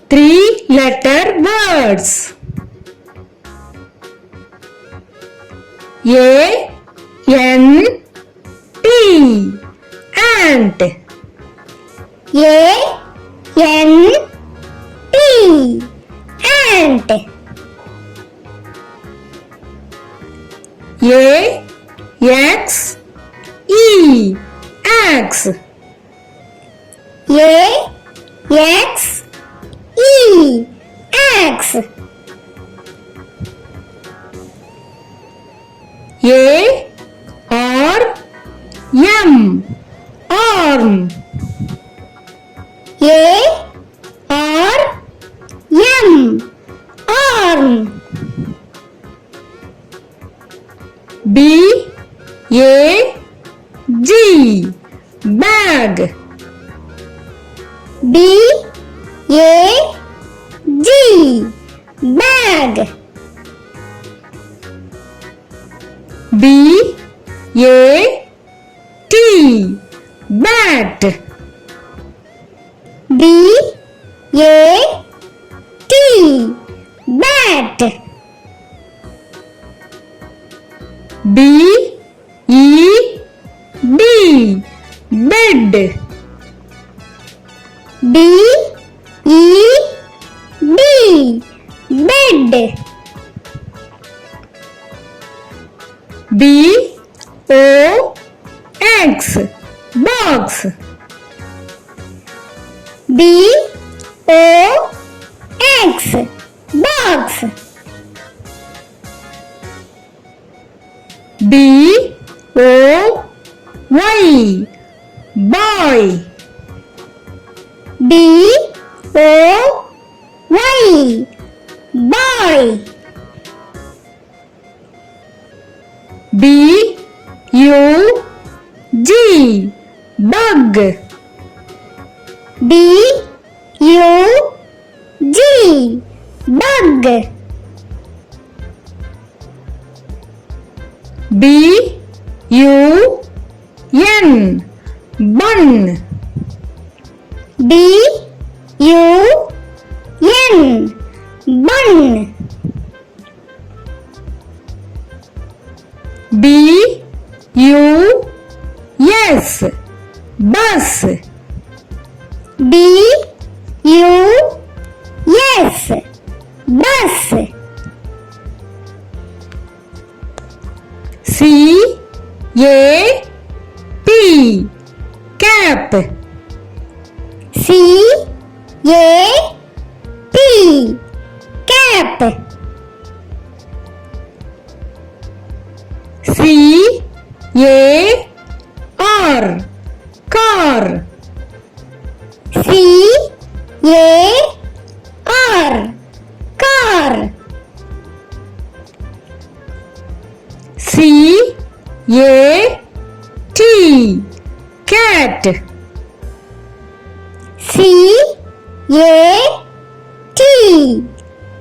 Three-letter words. A-N-T, ant. A-N-T, ant. A-X-E, axe. A-X-E, axe. A-R-M, arm. A-R-M, arm. B-A-G, bag. B-A-G, bag. B-A-T, bat. B-A-T, bat. B-E-D, bed. B-E-D, bed. B-O-X, box. B-O-X, box. B-O-Y, boy. B-O-Y, boy. B-U-G, bug. B-U-G, bug. B-U-N, bun. B-U-N, bun. B-U-S, bus. B-U-S, bus. C-A-P, cap. C-A-P, cap. C-A-R, car. C-A-R, car. C-A-T, cat. C-A-T,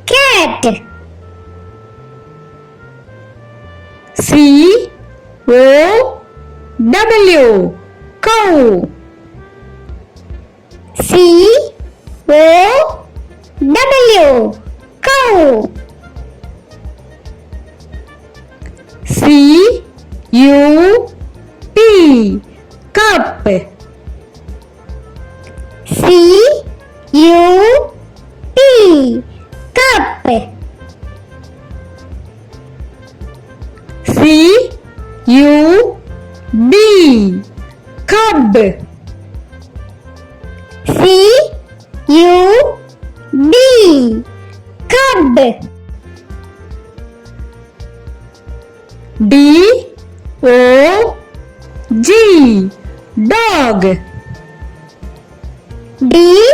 cat. C-O-W, cow. C-O-W, cow. C-U-P, cup. C-U-P, cup. C-U-B, cub. C-U-B, cub. D-O-G, dog. D-O-G,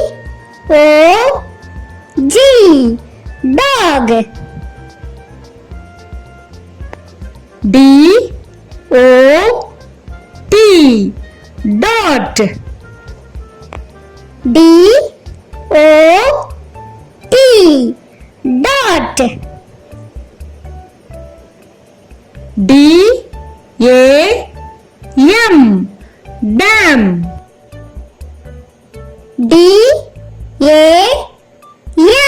dog. D-O-T, dot. D-O-T, dot. D-A-M, dam. D-A-M,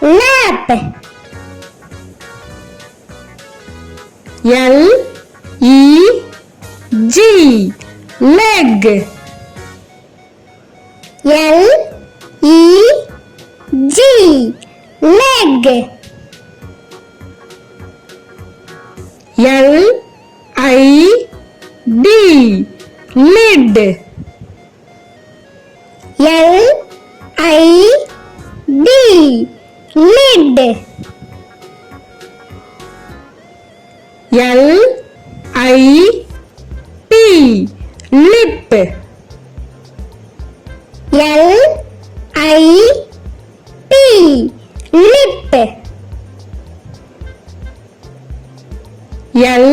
lap. L E G leg. L E G leg. L I D lid. L I D lid. L I P lip. L I P lip. L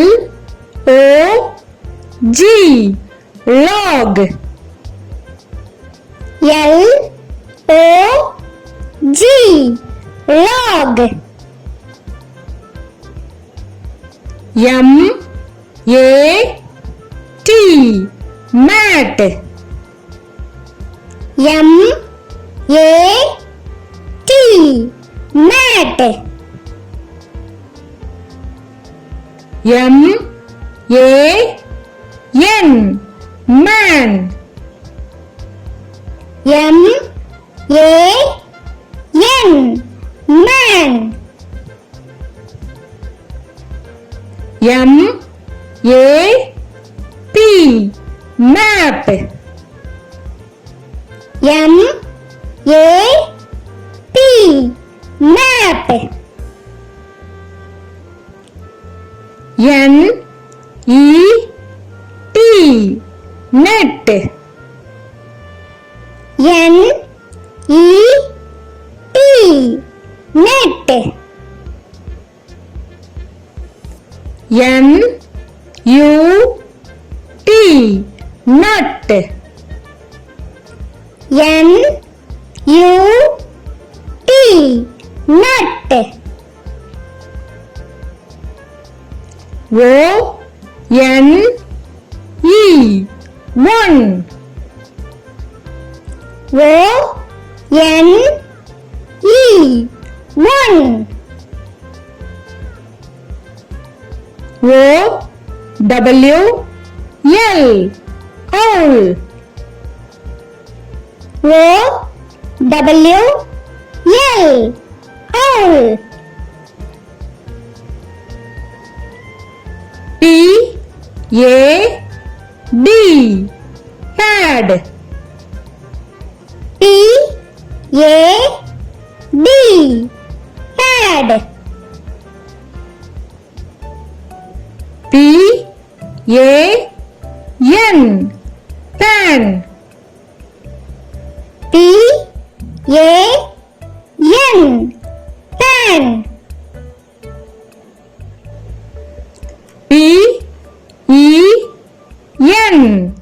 O G log. L O G log. M A T mat. M A T mat. M A N man. M A N man. M A P map. M A P map. N E T net. N E T net. N U T nut. N U T nut. O N E one. O N E one. O W L owl. O W L owl. P A D pad. P A D pad. P A N pan. P A N pan. P E N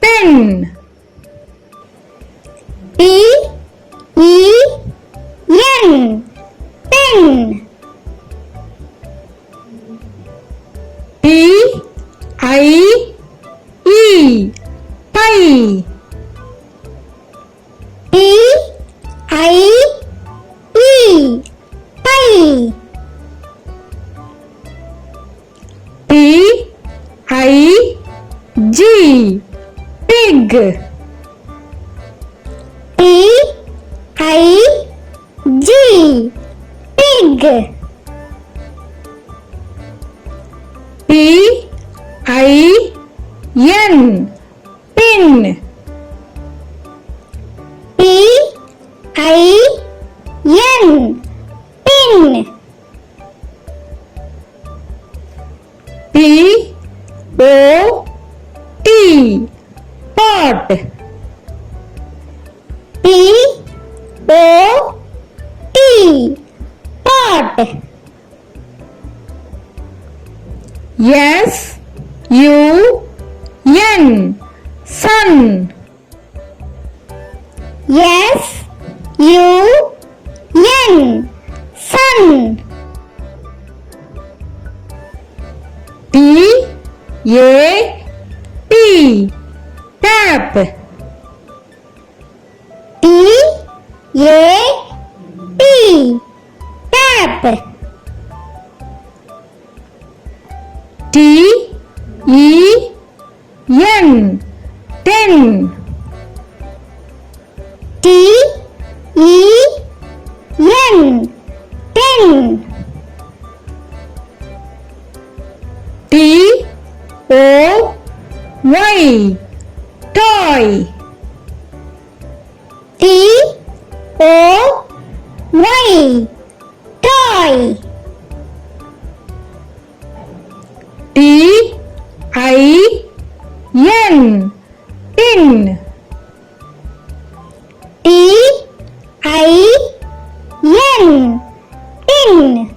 pen. P E N pen. P I E pie. P I E pie. P I G pig. P I G pig. P I N pin. P I N pin. P O T pot. P O T pot. S U N sun. S U N sun. T A P tap. T A P tap. T E N ten. T E N ten. T O Y toy. T O Y toy. T I N tin. T I N tin.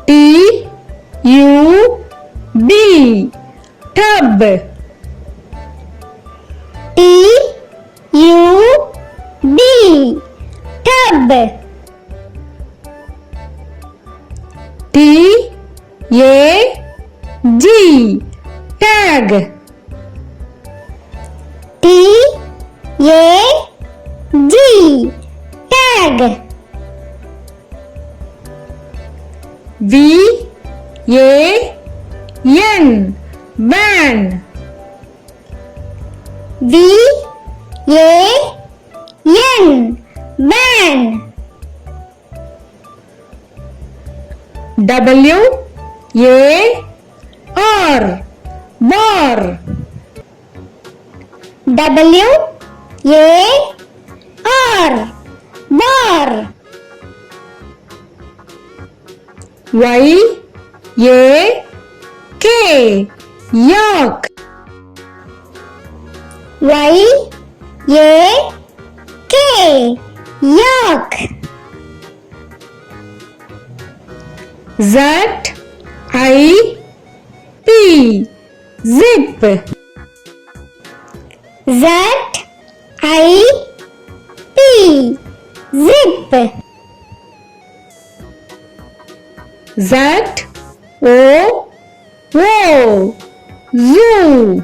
T U B tub. T U B tub. T A G tag. T A G tag. V A N van. V A N van. W A R bar. W A R bar. Y A K yak. Y A K yak. Z I P zip. Z I P zip. Z O O zoo.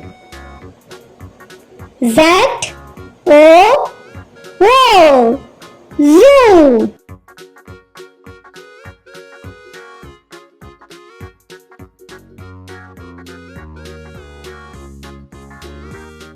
Z O O zoo.